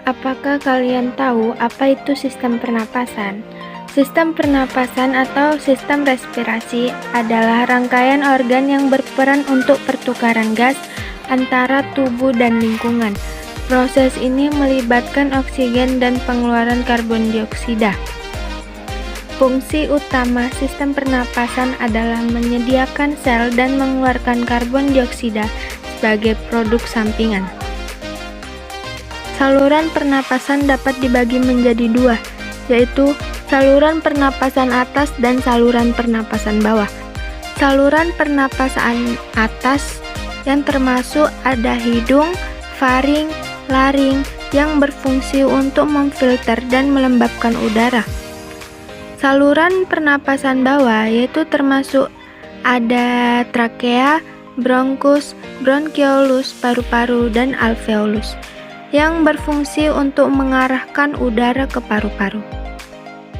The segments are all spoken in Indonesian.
Apakah kalian tahu apa itu sistem pernapasan? Sistem pernapasan atau sistem respirasi adalah rangkaian organ yang berperan untuk pertukaran gas antara tubuh dan lingkungan. Proses ini melibatkan oksigen dan pengeluaran karbon dioksida. Fungsi utama sistem pernapasan adalah menyediakan sel dan mengeluarkan karbon dioksida sebagai produk sampingan. Saluran pernapasan dapat dibagi menjadi dua, yaitu saluran pernapasan atas dan saluran pernapasan bawah. Saluran pernapasan atas yang termasuk ada hidung, faring, laring yang berfungsi untuk memfilter dan melembabkan udara. Saluran pernapasan bawah yaitu termasuk ada trakea, bronkus, bronkiolus, paru-paru, dan alveolus yang berfungsi untuk mengarahkan udara ke paru-paru.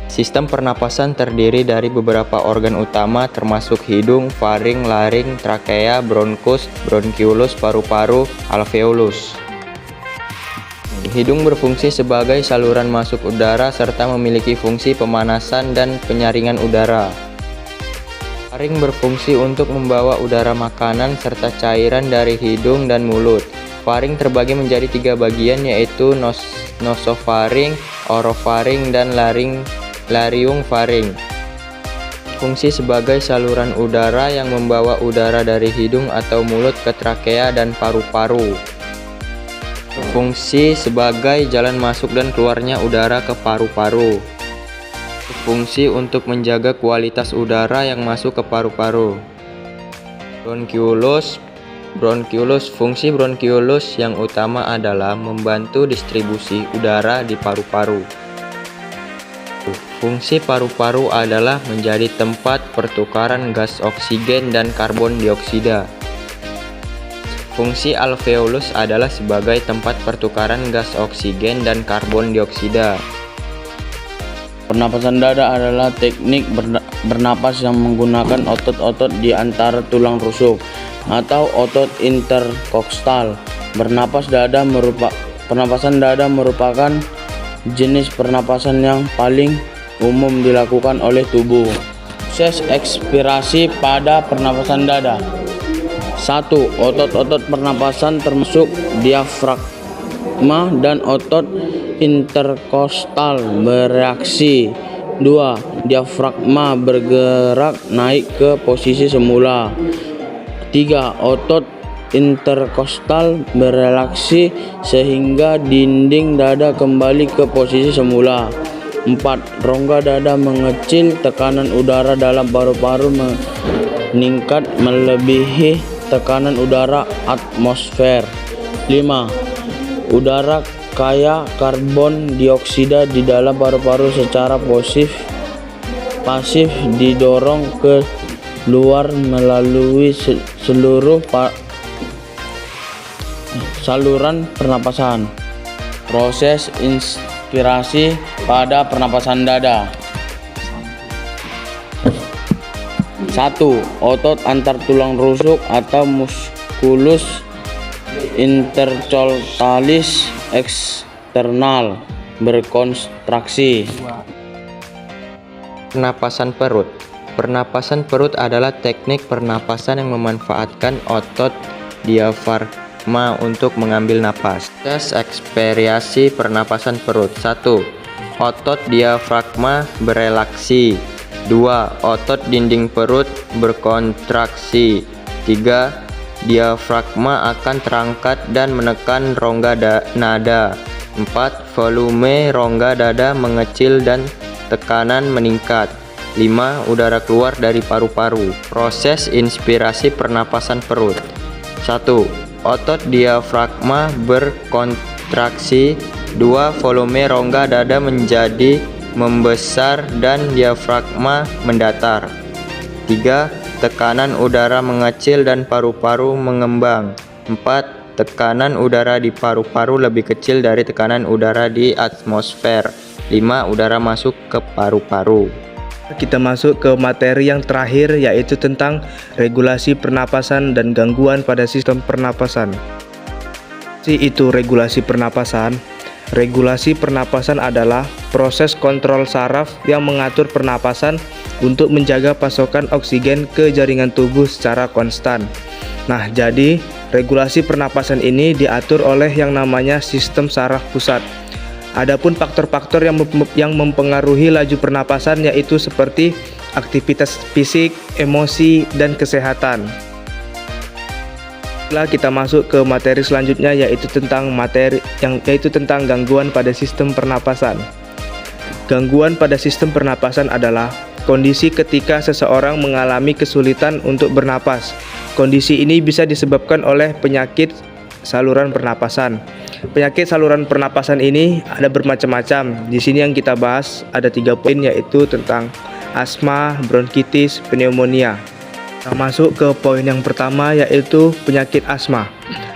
Sistem pernapasan terdiri dari beberapa organ utama termasuk hidung, faring, laring, trakea, bronkus, bronkiolus, paru-paru, alveolus. Hidung berfungsi sebagai saluran masuk udara serta memiliki fungsi pemanasan dan penyaringan udara. Faring berfungsi untuk membawa udara makanan serta cairan dari hidung dan mulut. Faring terbagi menjadi 3 bagian yaitu nosofaring, orofaring, dan laryngfaring. Fungsi sebagai saluran udara yang membawa udara dari hidung atau mulut ke trakea dan paru-paru. Fungsi sebagai jalan masuk dan keluarnya udara ke paru-paru. Fungsi untuk menjaga kualitas udara yang masuk ke paru-paru. Bronkiolus, fungsi bronkiolus yang utama adalah membantu distribusi udara di paru-paru. Fungsi paru-paru adalah menjadi tempat pertukaran gas oksigen dan karbon dioksida. Fungsi alveolus adalah sebagai tempat pertukaran gas oksigen dan karbon dioksida. Pernapasan dada adalah teknik bernapas yang menggunakan otot-otot di antara tulang rusuk atau otot interkostal. Pernapasan dada merupakan jenis pernapasan yang paling umum dilakukan oleh tubuh. Proses ekspirasi pada pernapasan dada. 1. Otot-otot pernapasan termasuk diafragma dan otot interkostal bereaksi. 2. Diafragma bergerak naik ke posisi semula. 3. Otot interkostal berelaksi sehingga dinding dada kembali ke posisi semula. 4. Rongga dada mengecil, tekanan udara dalam paru-paru meningkat melebihi tekanan udara atmosfer. 5. Udara kaya karbon dioksida di dalam paru-paru secara pasif didorong ke luar melalui seluruh saluran pernapasan. Proses inspirasi pada pernapasan dada. 1. Otot antar tulang rusuk atau musculus intercostalis eksternal berkontraksi. Pernapasan perut. Pernapasan perut adalah teknik pernapasan yang memanfaatkan otot diafragma untuk mengambil napas. Tes ekspirasi pernapasan perut. 1. Otot diafragma berelaksi. 2. Otot dinding perut berkontraksi. 3. Diafragma akan terangkat dan menekan rongga nada. 4. Volume rongga dada mengecil dan tekanan meningkat. 5. Udara keluar dari paru-paru. Proses inspirasi pernapasan perut. 1. Otot diafragma berkontraksi. 2. Volume rongga dada menjadi membesar dan diafragma mendatar. 3. Tekanan udara mengecil dan paru-paru mengembang. 4. Tekanan udara di paru-paru lebih kecil dari tekanan udara di atmosfer. 5. Udara masuk ke paru-paru. Kita masuk ke materi yang terakhir, yaitu tentang regulasi pernapasan dan gangguan pada sistem pernapasan. Itu regulasi pernapasan Regulasi pernapasan adalah proses kontrol saraf yang mengatur pernapasan untuk menjaga pasokan oksigen ke jaringan tubuh secara konstan. Nah, jadi regulasi pernapasan ini diatur oleh yang namanya sistem saraf pusat. Adapun faktor-faktor yang mempengaruhi laju pernapasan yaitu seperti aktivitas fisik, emosi, dan kesehatan. Setelah kita masuk ke materi selanjutnya yaitu tentang gangguan pada sistem pernapasan. Gangguan pada sistem pernapasan adalah kondisi ketika seseorang mengalami kesulitan untuk bernapas. Kondisi ini bisa disebabkan oleh penyakit saluran pernapasan. Penyakit saluran pernapasan ini ada bermacam-macam. Di sini yang kita bahas ada 3 poin yaitu tentang asma, bronkitis, pneumonia. Kita masuk ke poin yang pertama yaitu penyakit asma.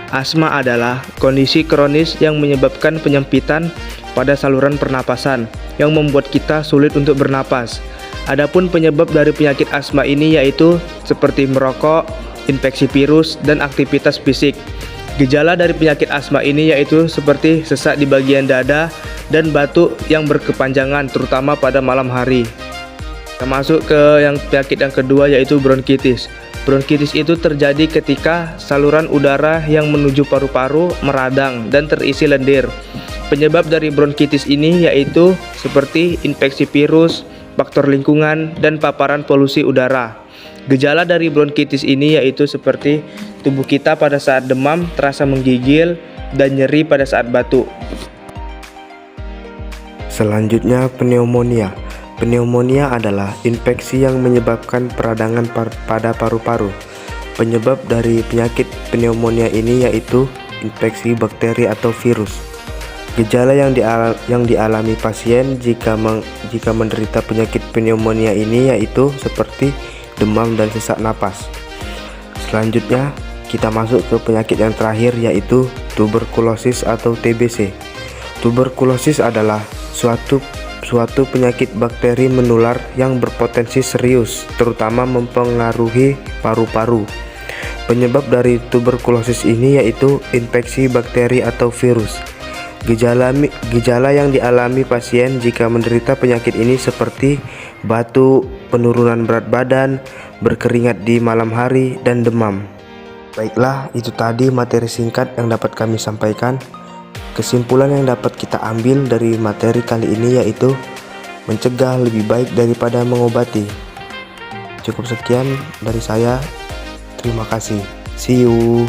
Asma adalah kondisi kronis yang menyebabkan penyempitan pada saluran pernapasan yang membuat kita sulit untuk bernapas. Adapun penyebab dari penyakit asma ini yaitu seperti merokok, infeksi virus, dan aktivitas fisik. Gejala dari penyakit asma ini yaitu seperti sesak di bagian dada dan batuk yang berkepanjangan terutama pada malam hari. Kita masuk ke penyakit yang kedua yaitu bronkitis. Bronkitis itu terjadi ketika saluran udara yang menuju paru-paru meradang dan terisi lendir. Penyebab dari bronkitis ini yaitu seperti infeksi virus, faktor lingkungan, dan paparan polusi udara. Gejala dari bronkitis ini yaitu seperti tubuh kita pada saat demam terasa menggigil dan nyeri pada saat batuk. Selanjutnya pneumonia. Pneumonia adalah infeksi yang menyebabkan peradangan pada paru-paru. Penyebab dari penyakit pneumonia ini yaitu infeksi bakteri atau virus. Gejala yang dialami pasien jika menderita penyakit pneumonia ini yaitu seperti demam dan sesak napas. Selanjutnya kita masuk ke penyakit yang terakhir yaitu tuberkulosis atau TBC. Tuberkulosis adalah suatu penyakit bakteri menular yang berpotensi serius, terutama mempengaruhi paru-paru. Penyebab dari tuberkulosis ini yaitu infeksi bakteri atau virus. Gejala yang dialami pasien jika menderita penyakit ini seperti batuk, penurunan berat badan, berkeringat di malam hari, dan demam. Baiklah, itu tadi materi singkat yang dapat kami sampaikan. Kesimpulan yang dapat kita ambil dari materi kali ini yaitu mencegah lebih baik daripada mengobati. Cukup sekian dari saya. Terima kasih. See you.